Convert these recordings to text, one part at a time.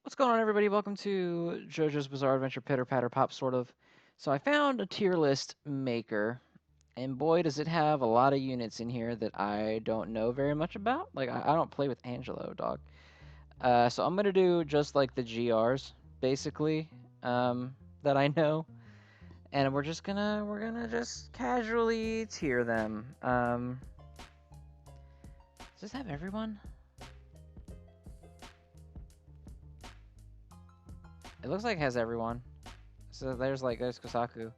What's going on, everybody? Welcome to JoJo's Bizarre Adventure Pitter Patter Pop, sort of. So I found a tier list maker, and boy, does it have a lot of units in here that I don't know very much about. Like, I don't play with Angelo, dog. So I'm gonna do just like the GRs, basically, that I know, and we're gonna just casually tier them. Does this have everyone? It looks like it has everyone. So there's Kosaku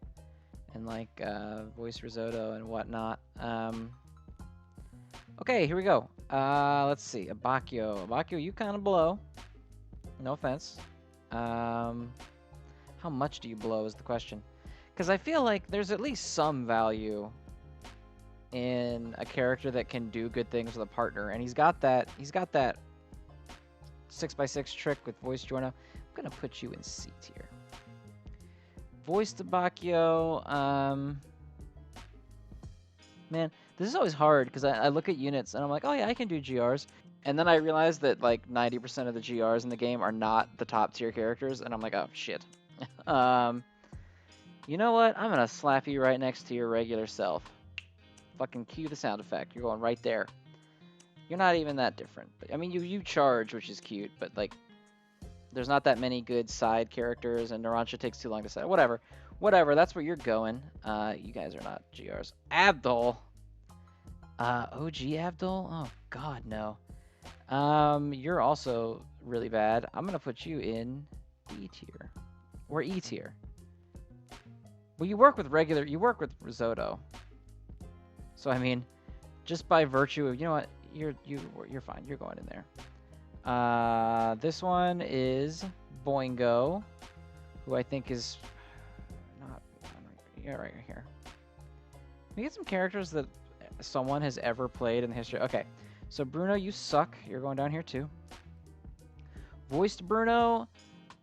and voice risotto and whatnot. Okay, here we go. Let's see. Abakio, you kind of blow. No offense. How much do you blow is the question. Because I feel like there's at least some value in a character that can do good things with a partner, and he's got that 6x6 trick with voice Giorno. I'm gonna put you in C tier. Voice Tabacchio, man, this is always hard because I look at units and I'm like, oh yeah, I can do GRs. And then I realize that like 90% of the GRs in the game are not the top tier characters, and I'm like, oh shit. You know what? I'm gonna slap you right next to your regular self. Fucking cue the sound effect. You're going right there. You're not even that different. But, I mean, you charge, which is cute, but like, there's not that many good side characters, and Narancia takes too long to set. Whatever. That's where you're going. You guys are not GRs. Abdul. OG Abdul? Oh, God, no. You're also really bad. I'm gonna put you in D tier. Or E tier. Well, you work with risotto. So, I mean, just by virtue of, you know what? You're fine. You're going in there. This one is Boingo, who I think is not right here. We get some characters that someone has ever played in the history. Okay, so Bruno, you suck. You're going down here too. Voiced Bruno,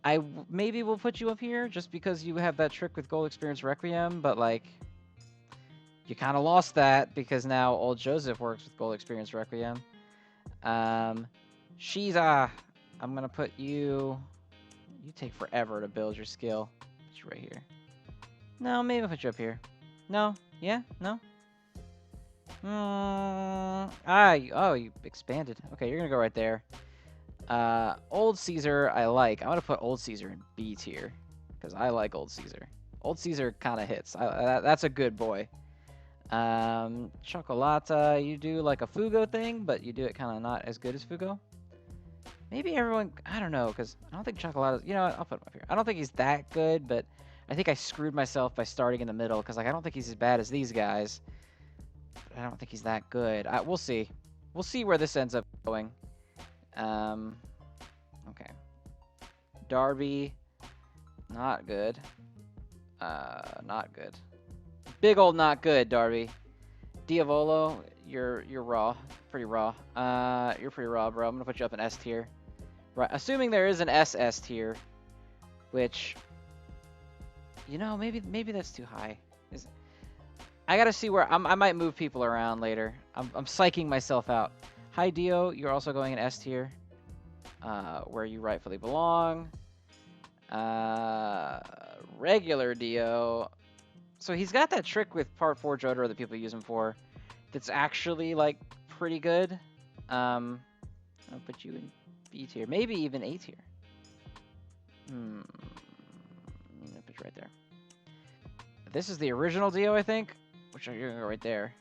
I maybe will put you up here just because you have that trick with Gold Experience Requiem, but like, you kind of lost that because now old Joseph works with Gold Experience Requiem. Shiza, I'm gonna put you. You take forever to build your skill. Put you right here. No, maybe I'll put you up here. No, yeah, no. Oh, you expanded. Okay, you're gonna go right there. Old Caesar, I like. I'm gonna put Old Caesar in B tier because I like Old Caesar. Old Caesar kind of hits. That's a good boy. Chocolata, you do like a Fugo thing, but you do it kind of not as good as Fugo. Maybe everyone, I don't know, because I don't think Chocolata's, you know what, I'll put him up here. I don't think he's that good, but I think I screwed myself by starting in the middle, because like I don't think he's as bad as these guys. But I don't think he's that good. We'll see. We'll see where this ends up going. Okay. Darby, not good. Not good. Big old not good, Darby. Diavolo, you're raw. Pretty raw. You're pretty raw, bro. I'm gonna put you up in S tier. Right, assuming there is an SS tier, which, you know, maybe that's too high. I gotta see where I might move people around later. I'm psyching myself out. Hi Dio, you're also going in S tier, where you rightfully belong. Regular Dio. So he's got that trick with Part 4 Jotaro that people use him for. That's actually like pretty good. I'll put you in B tier, maybe even A tier. I'm gonna put you right there. This is the original Dio, I think. Which you're gonna go right there.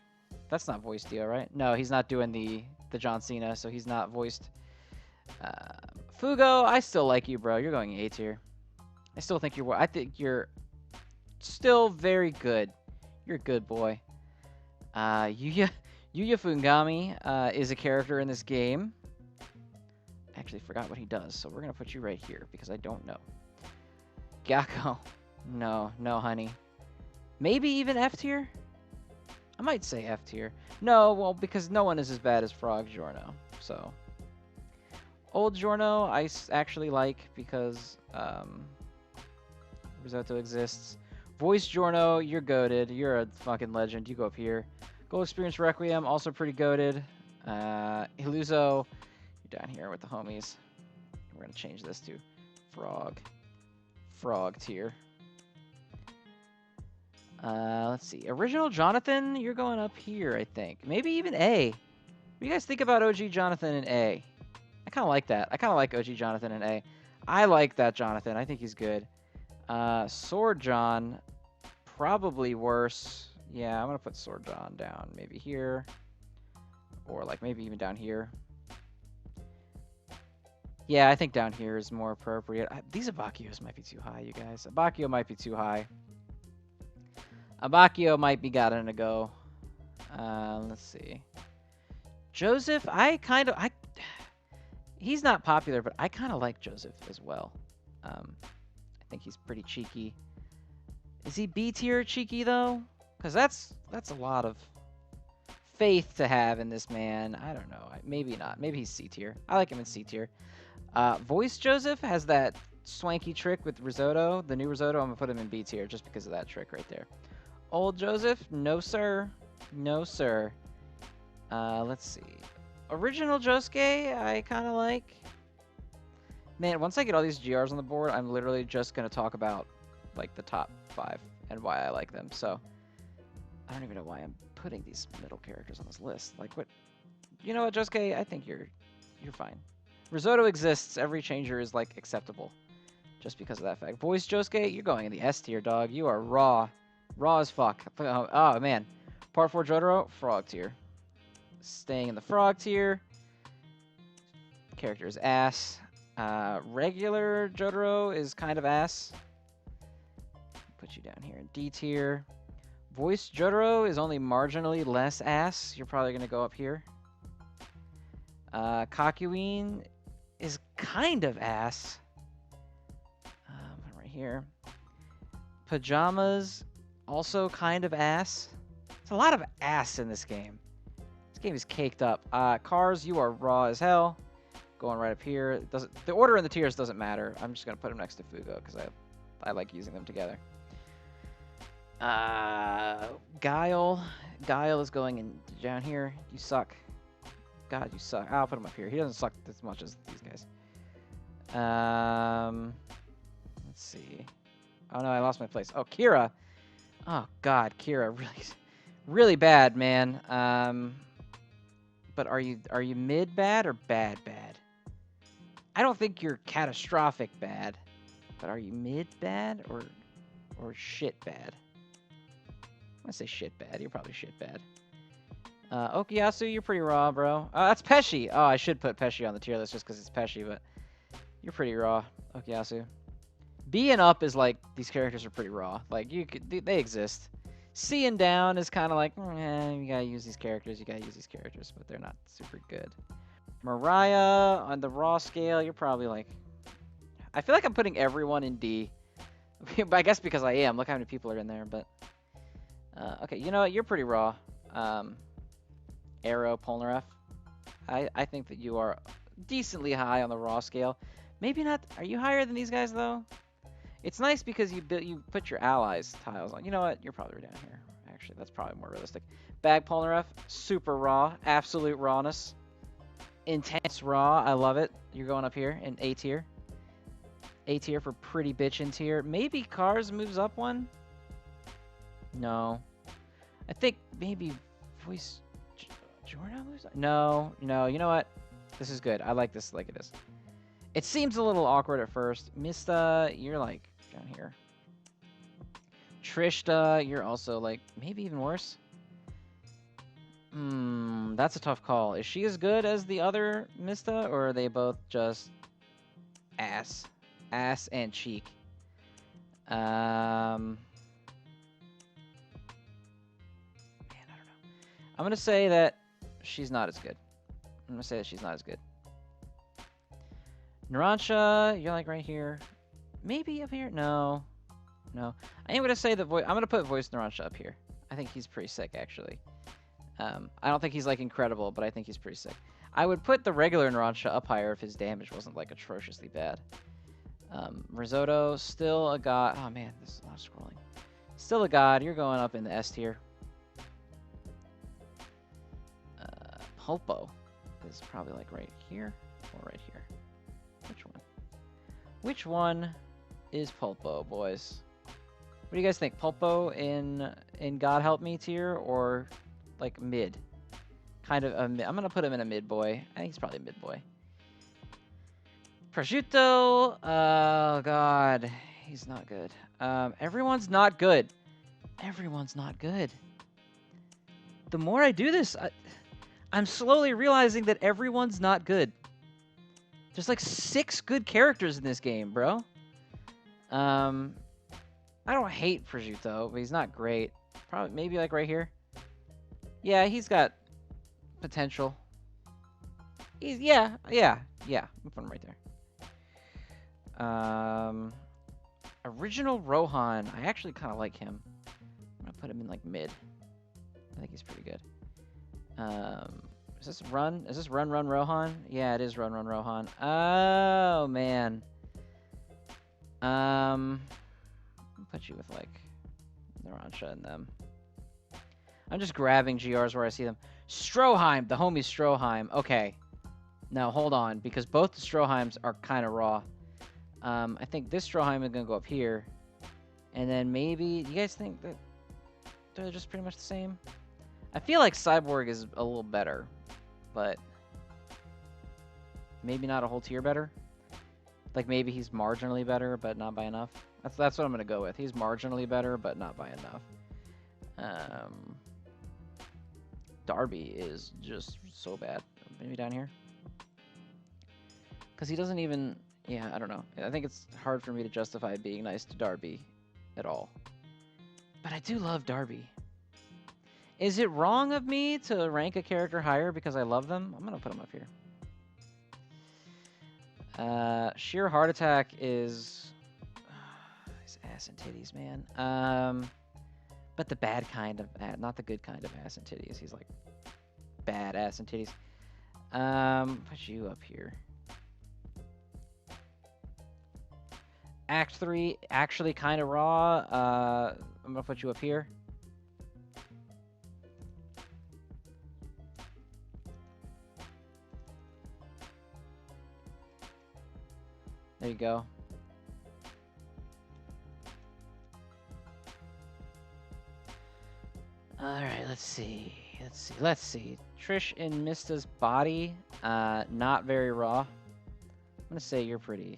That's not voiced Dio, right? No, he's not doing the John Cena, so he's not voiced. Fugo, I still like you, bro. You're going A tier. I think you're still very good. You're a good boy. Yuya Fungami is a character in this game. I actually forgot what he does, so we're gonna put you right here because I don't know. Gakko, no, honey. Maybe even F tier. I might say F tier. No, well, because no one is as bad as Frog Giorno. So old Giorno I actually like because Risotto exists. Voice Giorno, you're goated. You're a fucking legend. You go up here. Gold Experience Requiem, also pretty goated. Hiluzo, you're down here with the homies. We're gonna change this to frog tier. Let's see. Original Jonathan, you're going up here, I think. Maybe even A. What do you guys think about OG Jonathan in A? I kind of like that. I kind of like OG Jonathan in A. I like that Jonathan. I think he's good. Sword John, probably worse. Yeah, I'm going to put Sword John down maybe here. Or like maybe even down here. Yeah, I think down here is more appropriate. These Abakios might be too high, you guys. Abakio might be too high. Abakio might be gotten to go. Let's see. Joseph, he's not popular, but I kind of like Joseph as well. I think he's pretty cheeky. Is he B tier cheeky though? Because that's a lot of faith to have in this man. I don't know. Maybe not. Maybe he's C tier. I like him in C tier. Voice Joseph has that swanky trick with Risotto. The new Risotto, I'm going to put him in B tier just because of that trick right there. Old Joseph, no sir. No sir. Let's see. Original Josuke, I kind of like. Man, once I get all these GRs on the board, I'm literally just going to talk about like the top 5 and why I like them. So, I don't even know why I'm putting these middle characters on this list. Like what? You know what, Josuke? I think you're fine. Risotto exists. Every changer is like acceptable, just because of that fact. Voice Josuke, you're going in the S tier, dog. You are raw as fuck. Oh man, Part 4 Jotaro, frog tier. Staying in the frog tier. Character is ass. Regular Jotaro is kind of ass. Put you down here in D tier. Voice Jotaro is only marginally less ass. You're probably gonna go up here. Kakuin is kind of ass. Right here. Pajamas, also kind of ass. There's a lot of ass in this game. This game is caked up. Cars, you are raw as hell. Going right up here. The order in the tiers doesn't matter. I'm just gonna put them next to Fugo because I like using them together. Guile is going in down here. You suck. God, you suck. I'll put him up here. He doesn't suck as much as these guys. Let's see. Oh no, I lost my place. Oh, Kira. Oh God, Kira, really bad, man. But are you mid bad or bad bad? I don't think you're catastrophic bad, but are you mid bad or shit bad? I'm gonna say shit bad. You're probably shit bad. Okuyasu, you're pretty raw, bro. That's Pesci. Oh, I should put Pesci on the tier list just because it's Pesci, but you're pretty raw, Okuyasu. B and up is like, these characters are pretty raw. Like, they exist. C and down is kind of like, you gotta use these characters, but they're not super good. Mariah, on the raw scale, you're probably like, I feel like I'm putting everyone in D. I guess because I am. Look how many people are in there, but... okay, you know what? You're pretty raw. Arrow, Polnareff. I think that you are decently high on the raw scale. Maybe not. Are you higher than these guys, though? It's nice because you put your allies tiles on. You know what? You're probably down here. Actually, that's probably more realistic. Bag Polnareff, super raw. Absolute rawness. Intense raw. I love it. You're going up here in A tier. A tier for pretty bitchin' tier. Maybe Cars moves up one? No. I think maybe Voice Jordan moves up? No. You know what? This is good. I like this like it is. It seems a little awkward at first. Mista, you're like down here. Trishta, you're also like maybe even worse. That's a tough call. Is she as good as the other Mista, or are they both just ass? Ass and cheek. Man, I don't know. I'm gonna say that she's not as good. Narancia, you're like right here. Maybe up here? No. I am gonna say I'm gonna put Voice Narancia up here. I think he's pretty sick, actually. I don't think he's like incredible, but I think he's pretty sick. I would put the regular Narancia up higher if his damage wasn't like atrociously bad. Risotto, still a god. Oh man, this is a lot of scrolling. Still a god. You're going up in the S tier. Pulpo is probably like right here or right here. Which one? Which one is Pulpo, boys? What do you guys think? Pulpo in God Help Me tier or like mid? Kind of a mid. I'm gonna put him in a mid boy. I think he's probably a mid boy. Prosciutto. Oh god, he's not good. Everyone's not good. Everyone's not good. The more I do this, I'm slowly realizing that everyone's not good. There's like 6 good characters in this game, bro. I don't hate Prosciutto, but he's not great. Probably maybe like right here. Yeah, he's got potential. Yeah. I'm putting him right there. Original Rohan. I actually kind of like him. I'm gonna put him in like mid. I think he's pretty good. Is this run? Is this run Rohan? Yeah, it is run Rohan. Oh man. I'll put you with like Narancia and them. I'm just grabbing GRs where I see them. Stroheim, the homie Stroheim. Okay. Now hold on, because both the Stroheims are kind of raw. I think this Stroheim is gonna go up here, and then maybe. Do you guys think that they're just pretty much the same? I feel like Cyborg is a little better, but maybe not a whole tier better. Like maybe he's marginally better, but not by enough. That's what I'm gonna go with. He's marginally better, but not by enough. Darby is just so bad. Maybe down here, because he doesn't even. Yeah, I don't know. I think it's hard for me to justify being nice to Darby at all. But I do love Darby. Is it wrong of me to rank a character higher because I love them? I'm gonna put him up here. Sheer Heart Attack is his ass and titties, man. But the bad kind of, not the good kind of ass and titties. He's like bad ass and titties. Put you up here. Act 3, actually kind of raw. I'm gonna put you up here. There you go. Alright, let's see. Trish in Mista's body, not very raw. I'm gonna say you're pretty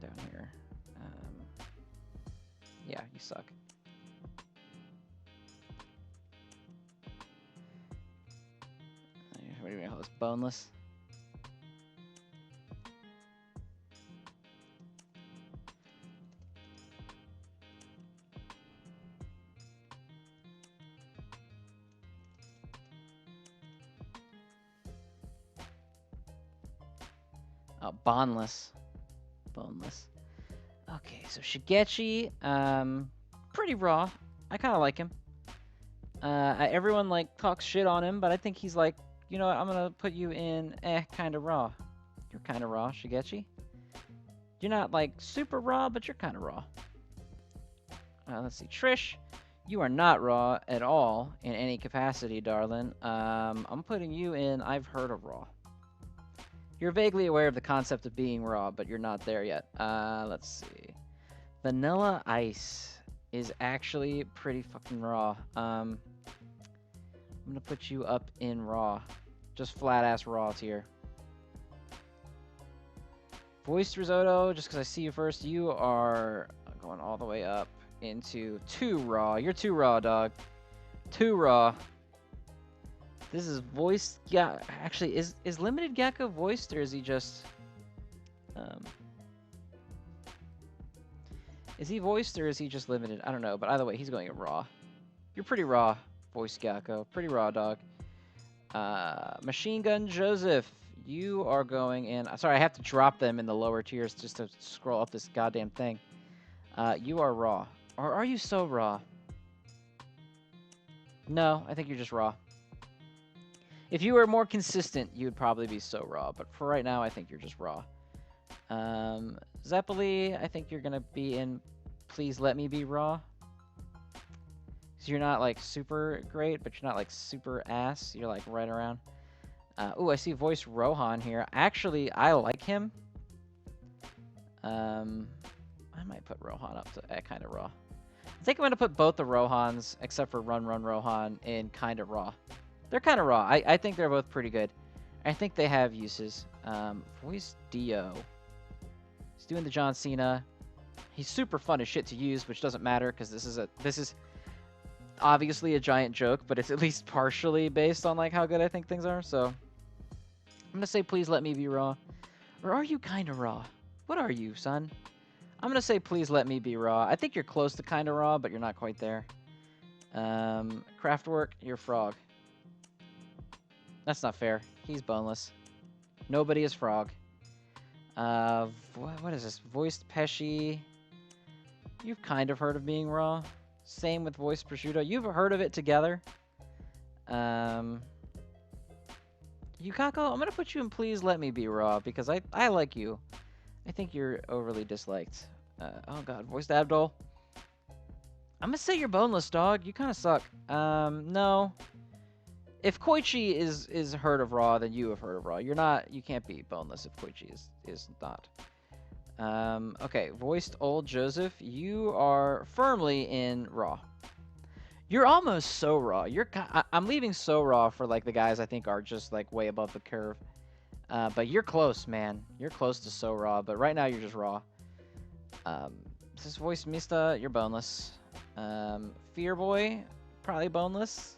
down here. Yeah, you suck. What are you gonna call this? Boneless? Oh, boneless. Boneless. Okay, so Shigechi, pretty raw. I kind of like him. Everyone like talks shit on him, but I think he's like, you know what, I'm gonna put you in kind of raw. You're kind of raw, Shigechi. You're not like super raw, but you're kind of raw. Let's see, Trish, you are not raw at all in any capacity, darling. I'm putting you in I've heard of raw. You're vaguely aware of the concept of being raw, but you're not there yet. Let's see. Vanilla Ice is actually pretty fucking raw. I'm gonna put you up in raw. Just flat ass raw tier. Voiced Risotto, just because I see you first, you are going all the way up into 2 raw. You're 2 raw, dog. 2 raw. This is voiced. Yeah, actually, is Limited Gecko voiced, or is he just? Is he voiced, or is he just limited? I don't know, but either way, he's going at raw. You're pretty raw, voiced Gecko. Pretty raw, dog. Machine Gun Joseph, you are going in. Sorry, I have to drop them in the lower tiers just to scroll up this goddamn thing. You are raw, or are you so raw? No, I think you're just raw. If you were more consistent, you would probably be so raw. But for right now, I think you're just raw. Zeppeli, I think you're going to be in Please Let Me Be Raw. Because you're not, like, super great, but you're not, like, super ass. You're, like, right around. Ooh, I see Voice Rohan here. Actually, I like him. I might put Rohan up to kind of raw. I think I'm going to put both the Rohans, except for Run Rohan, in kind of raw. They're kind of raw. I think they're both pretty good. I think they have uses. Voice Dio. He's doing the John Cena. He's super fun as shit to use, which doesn't matter because this is obviously a giant joke, but it's at least partially based on like how good I think things are. So I'm gonna say please let me be raw, or are you kind of raw? What are you, son? I'm gonna say please let me be raw. I think you're close to kind of raw, but you're not quite there. Craftwork, you're frog. That's not fair. He's boneless. Nobody is frog. What is this? Voiced Pesci. You've kind of heard of being raw. Same with voiced prosciutto. You've heard of it together. Yukako, I'm gonna put you in please let me be raw because I like you. I think you're overly disliked. Oh god, voiced Abdul. I'm gonna say you're boneless, dog. You kind of suck. No. If Koichi is heard of raw, then you have heard of raw. You're not. You can't be boneless if Koichi is not. Okay, voiced old Joseph. You are firmly in raw. You're almost so raw. I'm leaving so raw for like the guys I think are just like way above the curve. But you're close, man. You're close to so raw. But right now you're just raw. This is voiced Mista. You're boneless. Fear Boy, probably boneless.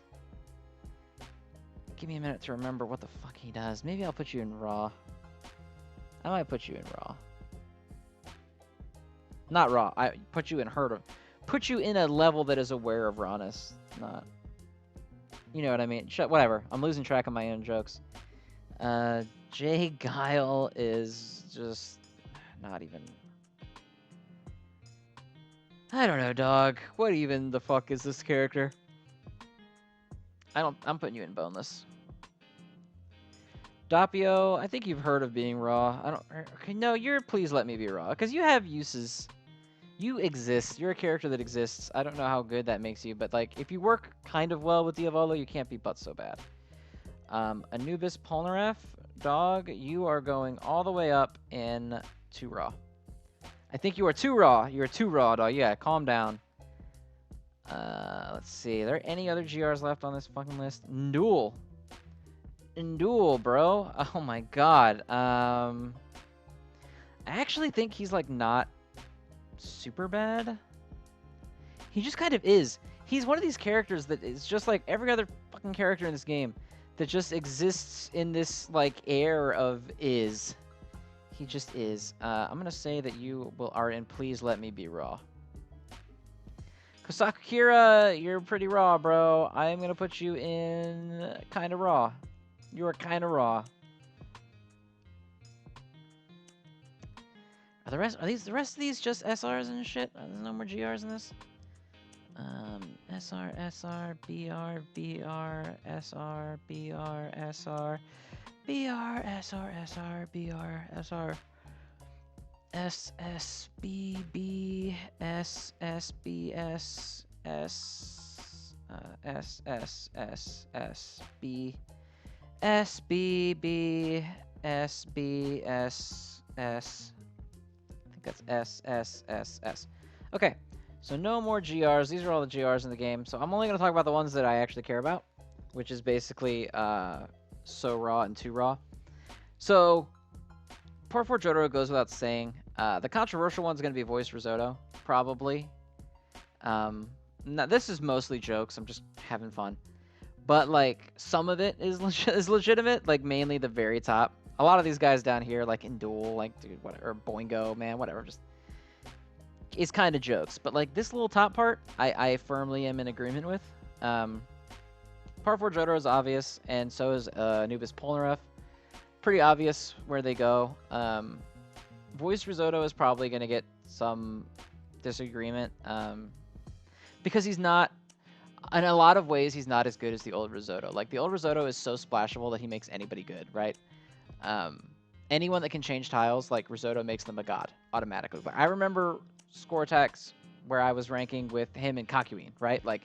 Give me a minute to remember what the fuck he does. Maybe I'll put you in raw. I might put you in raw. Not raw. I put you in heard of. Put you in a level that is aware of rawness. Not. You know what I mean? Whatever. I'm losing track of my own jokes. Jay Guile is just not even. I don't know, dog. What even the fuck is this character? I'm putting you in boneless. Doppio, I think you've heard of being raw. Okay, no, please let me be raw. Because you have uses. You exist. You're a character that exists. I don't know how good that makes you, but like, if you work kind of well with Diavolo, you can't be but so bad. Anubis Polnareff, dog, you are going all the way up in too raw. I think you are too raw. You are too raw, dog. Yeah, calm down. Let's see. Are there any other GRs left on this fucking list? Ndul. Ndul, bro. Oh my god. I actually think he's like not super bad. He just kind of is. He's one of these characters that is just like every other fucking character in this game that just exists in this like air of is. He just is. I'm gonna say that you are in please let me be raw. Kosakura, you're pretty raw, bro. I'm gonna put you in kind of raw. You are kind of raw. Are the rest of these just SRs and shit? There's no more GRs in this. SR, SR, BR, BR, SR, BR, SR, BR, SR, SR, BR, SR. S S B B S S B S S S S S S B S B B S B S S. I think that's S S S S. Okay, so no more GRs. These are all the GRs in the game. So I'm only going to talk about the ones that I actually care about, which is basically so raw and too raw. So Part 4 Jotaro goes without saying. The controversial one's going to be voiced Risotto, probably. Now, this is mostly jokes. I'm just having fun. But, like, some of it is legitimate. Like, mainly the very top. A lot of these guys down here, like, in Duel, like, dude, whatever. Boingo, man, whatever. Just is kind of jokes. But, like, this little top part, I firmly am in agreement with. Part 4 Jotaro is obvious, and so is Anubis Polnareff. Pretty obvious where they go. Voice Risotto is probably going to get some disagreement because he's not, in a lot of ways, he's not as good as the old Risotto. Like, the old Risotto is so splashable that he makes anybody good, right? Anyone that can change tiles, like Risotto makes them a god automatically. But I remember score attacks where I was ranking with him and Kakuin, right? Like,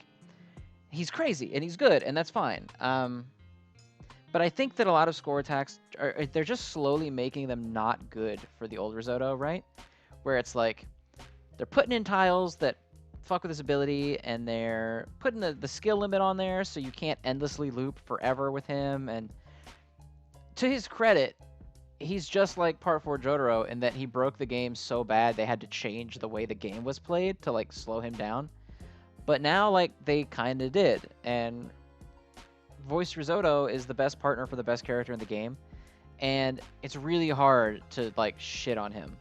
he's crazy and he's good, and that's fine. But I think that a lot of score attacks, they're just slowly making them not good for the old Risotto, right? where it's like they're putting in tiles that fuck with his ability, and they're putting the skill limit on there so you can't endlessly loop forever with him. And to his credit, he's just like Part 4 Jotaro in that he broke the game so bad they had to change the way the game was played to like slow him down. But now like they kind of did, and Voice Risotto is the best partner for the best character in the game, and it's really hard to like shit on him.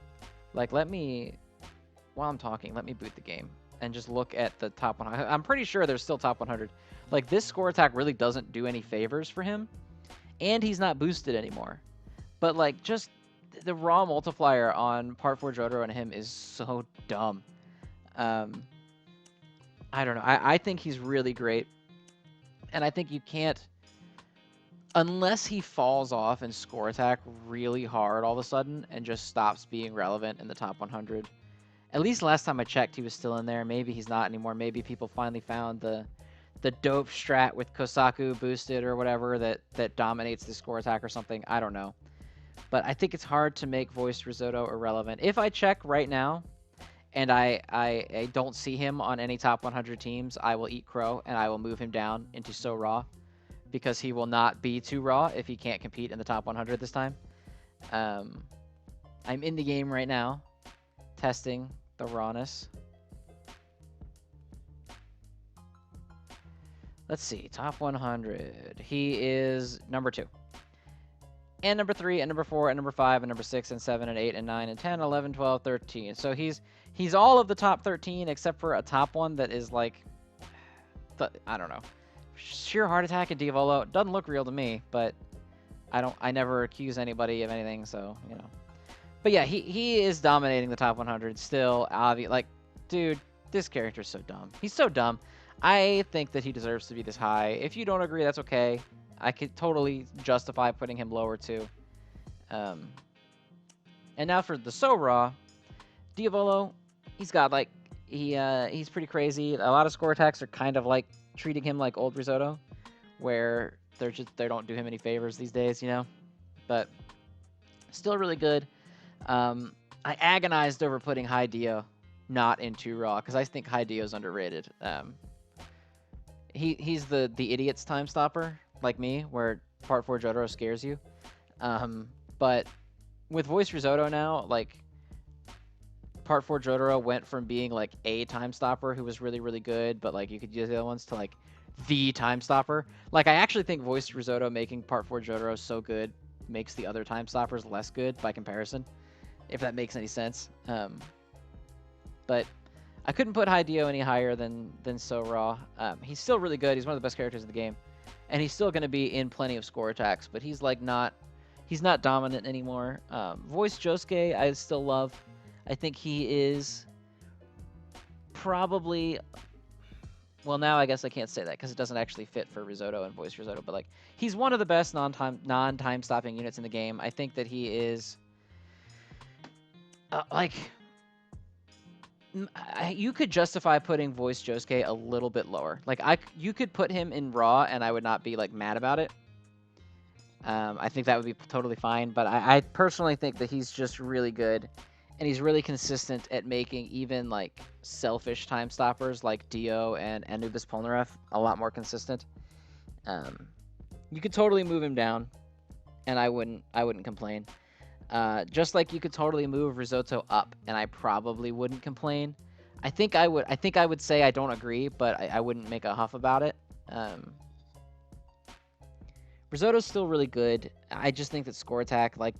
Like while I'm talking, let me boot the game and just look at the top 100. I'm pretty sure there's still top 100. Like this score attack really doesn't do any favors for him, and he's not boosted anymore. But like just the raw multiplier on Part 4 Jotaro and him is so dumb. I don't know. I think he's really great. And I think you can't, unless he falls off in score attack really hard all of a sudden and just stops being relevant in the top 100. At least last time I checked, he was still in there. Maybe he's not anymore. Maybe people finally found the dope strat with Kosaku boosted or whatever that dominates the score attack or something. I don't know. But I think it's hard to make Voiced Risotto irrelevant. If I check right now and I don't see him on any top 100 teams, I will eat crow and I will move him down into So Raw, because he will not be too raw if he can't compete in the top 100 this time. I'm in the game right now, testing the rawness. Let's see, top 100. He is number 2. And number 3, and number 4, and number 5, and number 6, and 7, and 8, and 9, and 10, 11, 12, 13. So he's all of the top 13 except for a top one that is like, I don't know. Sheer Heart Attack and Diavolo doesn't look real to me, but I never accuse anybody of anything, so, you know. But yeah, he is dominating the top 100 still. Like, dude, this character's so dumb. He's so dumb. I think that he deserves to be this high. If you don't agree, that's okay. I could totally justify putting him lower too. And now for the So Raw, Diavolo, he's got like he's pretty crazy. A lot of score attacks are kind of like treating him like old Risotto, where they don't do him any favors these days, you know. But still really good. I agonized over putting High Dio not into Raw because I think High Dio's underrated. He's the idiot's time stopper, like me, where Part 4 Jotaro scares you. But with Voice Risotto now, like, Part 4 Jotaro went from being, like, a time stopper who was really, really good, but, like, you could use the other ones to, like, the time stopper. Like, I actually think Voice Risotto making Part 4 Jotaro so good makes the other time stoppers less good by comparison, if that makes any sense. But I couldn't put High Dio any higher than So Raw. He's still really good. He's one of the best characters in the game. And he's still going to be in plenty of score attacks, but he's like he's not dominant anymore. Voice Josuke, I still love. I think he is probably, well, now I guess I can't say that because it doesn't actually fit for Risotto and Voice Risotto, but like he's one of the best non-time stopping units in the game. I think that he is you could justify putting Voice Josuke a little bit lower. Like you could put him in Raw, and I would not be like mad about it. I think that would be totally fine. But I personally think that he's just really good, and he's really consistent at making even like selfish time stoppers like Dio and Anubis Polnareff a lot more consistent. You could totally move him down, and I wouldn't complain. Just like you could totally move Risotto up, and I probably wouldn't complain. I think I would say I don't agree, but I wouldn't make a huff about it. Risotto's still really good. I just think that score attack, like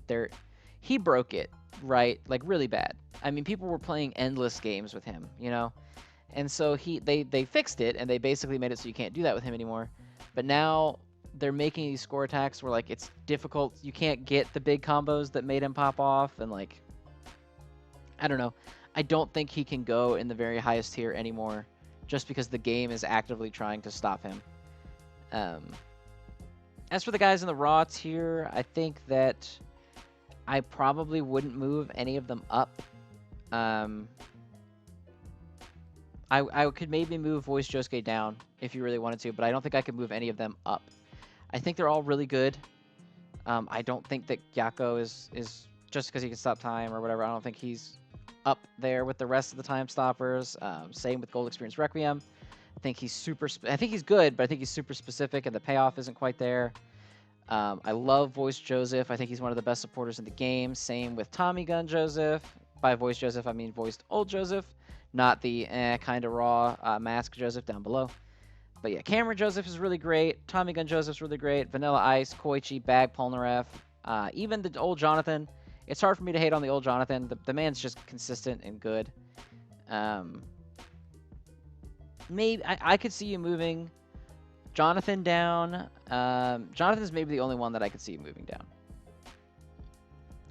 he broke it, right? Like really bad. I mean, people were playing endless games with him, you know? And so they fixed it, and they basically made it so you can't do that with him anymore. But now they're making these score attacks where like it's difficult. You can't get the big combos that made him pop off, and like I don't know. I don't think he can go in the very highest tier anymore, just because the game is actively trying to stop him. As for the guys in the Raw tier, I think that I probably wouldn't move any of them up. I could maybe move Voice Josuke down if you really wanted to, but I don't think I could move any of them up. I think they're all really good. I don't think that Gyako is just because he can stop time or whatever. I don't think he's up there with the rest of the Time Stoppers. Same with Gold Experience Requiem. I think he's I think he's good, but I think he's super specific, and the payoff isn't quite there. I love Voice Joseph. I think he's one of the best supporters in the game. Same with Tommy Gun Joseph. By Voice Joseph, I mean voiced old Joseph, not the kind of raw mask Joseph down below. But yeah, Cameron Joseph is really great. Tommy Gun Joseph's really great. Vanilla Ice, Koichi, Bag Polnareff, even the old Jonathan. It's hard for me to hate on the old Jonathan. The man's just consistent and good. Maybe I could see you moving Jonathan down. Jonathan's maybe the only one that I could see you moving down.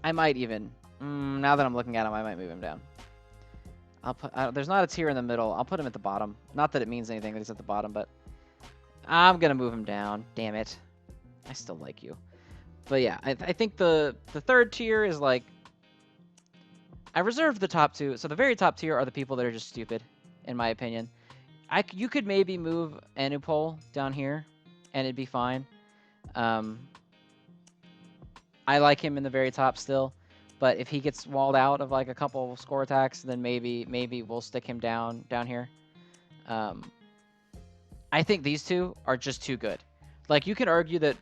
I might even. Now that I'm looking at him, I might move him down. I'll put. There's not a tier in the middle. I'll put him at the bottom. Not that it means anything that he's at the bottom, but I'm gonna move him down. Damn it. I still like you. But yeah, I think the third tier is like. I reserved the top two. So the very top tier are the people that are just stupid, in my opinion. You could maybe move Anupol down here, and it'd be fine. I like him in the very top still, but if he gets walled out of like a couple score attacks, then maybe we'll stick him down here. I think these two are just too good. Like you can argue that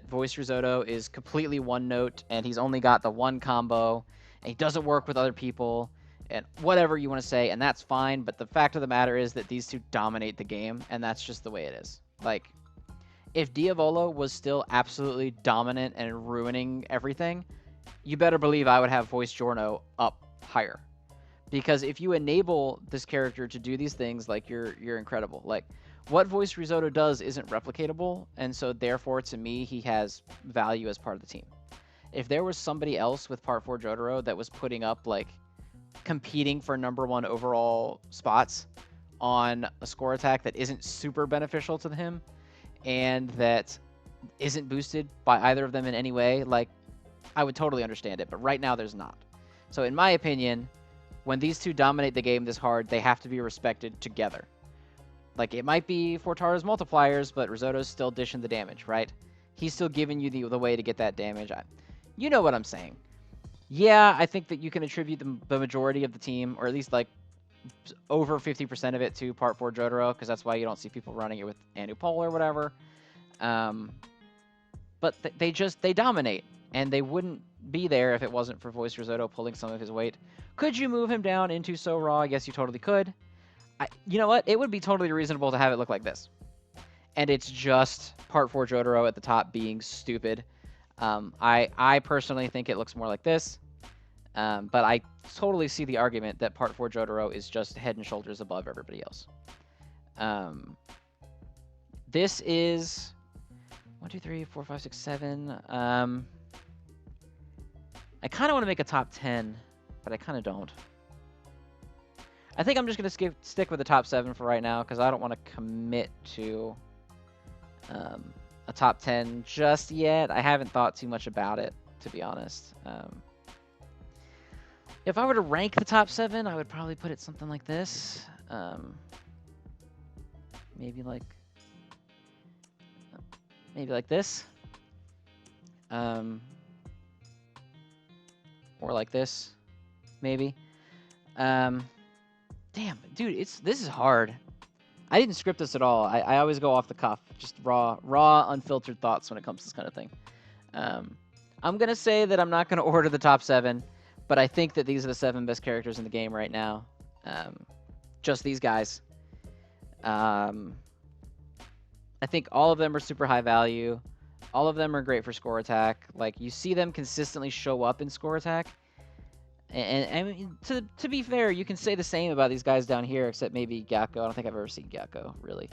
Voice Risotto is completely one note, and he's only got the one combo, and he doesn't work with other people. And whatever you want to say, and that's fine, but the fact of the matter is that these two dominate the game, and that's just the way it is. Like, if Diavolo was still absolutely dominant and ruining everything, you better believe I would have Voice Giorno up higher. Because if you enable this character to do these things, like, you're incredible. Like, what Voice Risotto does isn't replicatable, and so therefore, to me, he has value as part of the team. If there was somebody else with Part 4 Jotaro that was putting up, like, competing for #1 overall spots on a score attack that isn't super beneficial to him and that isn't boosted by either of them in any way, like, I would totally understand it, but right now there's not. So in my opinion, when these two dominate the game this hard, they have to be respected together. Like, it might be Fortaro's multipliers, but Risotto's still dishing the damage, right? He's still giving you the way to get that damage. You know what I'm saying. Yeah, I think that you can attribute the majority of the team, or at least like over 50% of it, to Part 4 Jotaro, because that's why you don't see people running it with Anupol or whatever. But they dominate, and they wouldn't be there if it wasn't for Voice Risotto pulling some of his weight. Could you move him down into So Raw? Yes, you totally could. You know what? It would be totally reasonable to have it look like this. And it's just Part 4 Jotaro at the top being stupid. I personally think it looks more like this. But I totally see the argument that Part 4 Jotaro is just head and shoulders above everybody else. This is 1, 2, 3, 4, 5, 6, 7. I kind of want to make a top 10, but I kind of don't. I think I'm just going to stick with the top 7 for right now, because I don't want to commit to a top 10 just yet. I haven't thought too much about it, to be honest. If I were to rank the top 7, I would probably put it something like this. Maybe like this. Or like this, maybe. Damn, dude, this is hard. I didn't script this at all. I always go off the cuff, just raw, unfiltered thoughts when it comes to this kind of thing. I'm gonna say that I'm not gonna order the top 7, but I think that these are the 7 best characters in the game right now. Just these guys. I think all of them are super high value. All of them are great for score attack. Like, you see them consistently show up in score attack. And I mean, to be fair, you can say the same about these guys down here, except maybe Gakko. I don't think I've ever seen Gakko, really.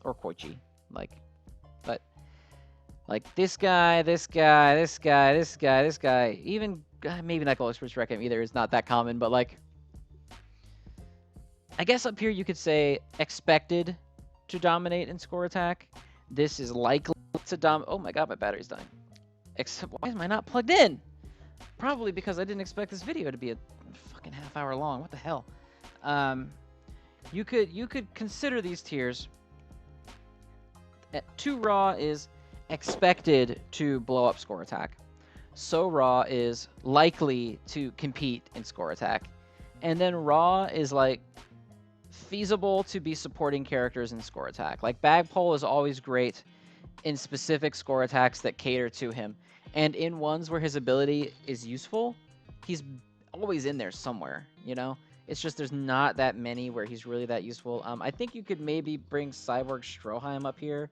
Or Koichi. But this guy, this guy, this guy, this guy, this guy. Even, maybe not Gold Express Requiem either. It's not that common, but like, I guess up here you could say expected to dominate in score attack. This is likely to oh my god, my battery's dying. Why am I not plugged in? Probably because I didn't expect this video to be a fucking half hour long. What the hell? You could consider these tiers. 2 Raw is expected to blow up score attack. So Raw is likely to compete in score attack. And then Raw is like feasible to be supporting characters in score attack. Like Bagpole is always great in specific score attacks that cater to him. And in ones where his ability is useful, he's always in there somewhere, you know? It's just there's not that many where he's really that useful. I think you could maybe bring Cyborg Stroheim up here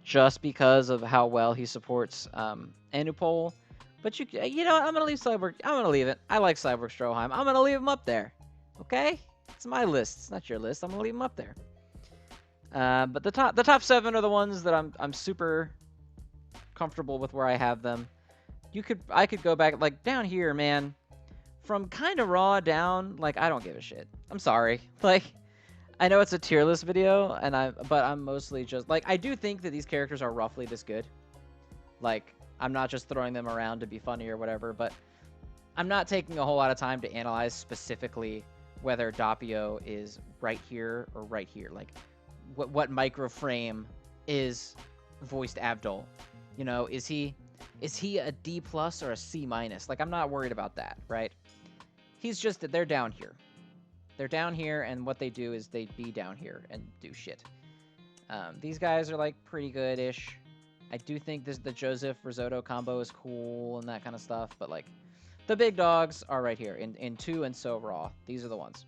just because of how well he supports Anupol. But you know what? I'm going to leave Cyborg. I'm going to leave it. I like Cyborg Stroheim. I'm going to leave him up there. Okay? It's my list. It's not your list. I'm going to leave him up there. But the top 7 are the ones that I'm super comfortable with where I have them. I could go back like down here, man. From kind of Raw down, like I don't give a shit. I'm sorry. Like I know it's a tier list video, but I'm mostly just like I do think that these characters are roughly this good. Like I'm not just throwing them around to be funny or whatever, but I'm not taking a whole lot of time to analyze specifically whether Doppio is right here or right here. Like what micro frame is voiced Abdul? You know, is he a D plus or a C minus? Like I'm not worried about that, right? He's just that they're down here. They're down here, and what they do is they be down here and do shit. These guys are like pretty good-ish. I do think the Joseph Risotto combo is cool and that kind of stuff, but like the big dogs are right here in 2 and so Raw. These are the ones.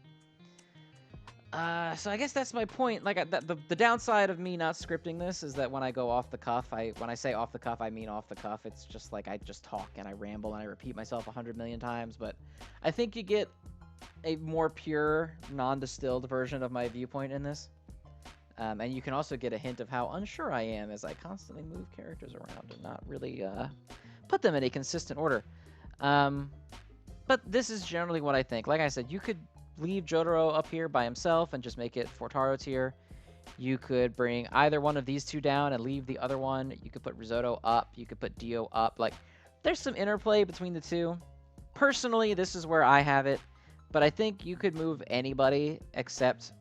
So I guess that's my point. Like the downside of me not scripting this is that when I go off the cuff, when I say off the cuff, I mean off the cuff. It's just like I just talk and I ramble and I repeat myself 100 million times. But I think you get a more pure, non-distilled version of my viewpoint in this. And you can also get a hint of how unsure I am as I constantly move characters around and not really put them in a consistent order. But this is generally what I think. Like I said, you could leave Jotaro up here by himself and just make it Fortaro tier. You could bring either one of these two down and leave the other one. You could put Risotto up. You could put Dio up. Like, there's some interplay between the two. Personally, this is where I have it. But I think you could move anybody except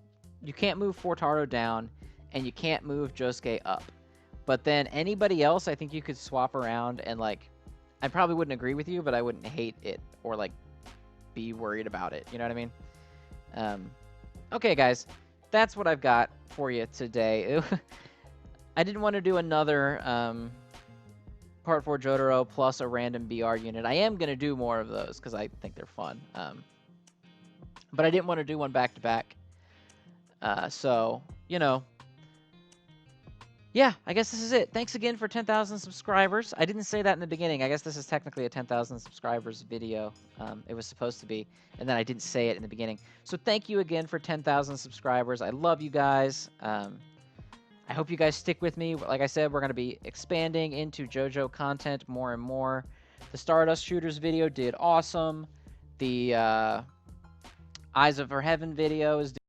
you can't move Fortaro down and you can't move Josuke up. But then anybody else, I think you could swap around and, like, I probably wouldn't agree with you, but I wouldn't hate it or, like, be worried about it. You know what I mean? Okay, guys, that's what I've got for you today. I didn't want to do another Part 4 Jotaro plus a random BR unit. I am going to do more of those because I think they're fun. But I didn't want to do one back-to-back. So, you know, yeah, I guess this is it. Thanks again for 10,000 subscribers. I didn't say that in the beginning. I guess this is technically a 10,000 subscribers video. It was supposed to be, and then I didn't say it in the beginning. So thank you again for 10,000 subscribers. I love you guys. I hope you guys stick with me. Like I said, we're going to be expanding into JoJo content more and more. The Stardust Shooters video did awesome. The Eyes of Her Heaven video is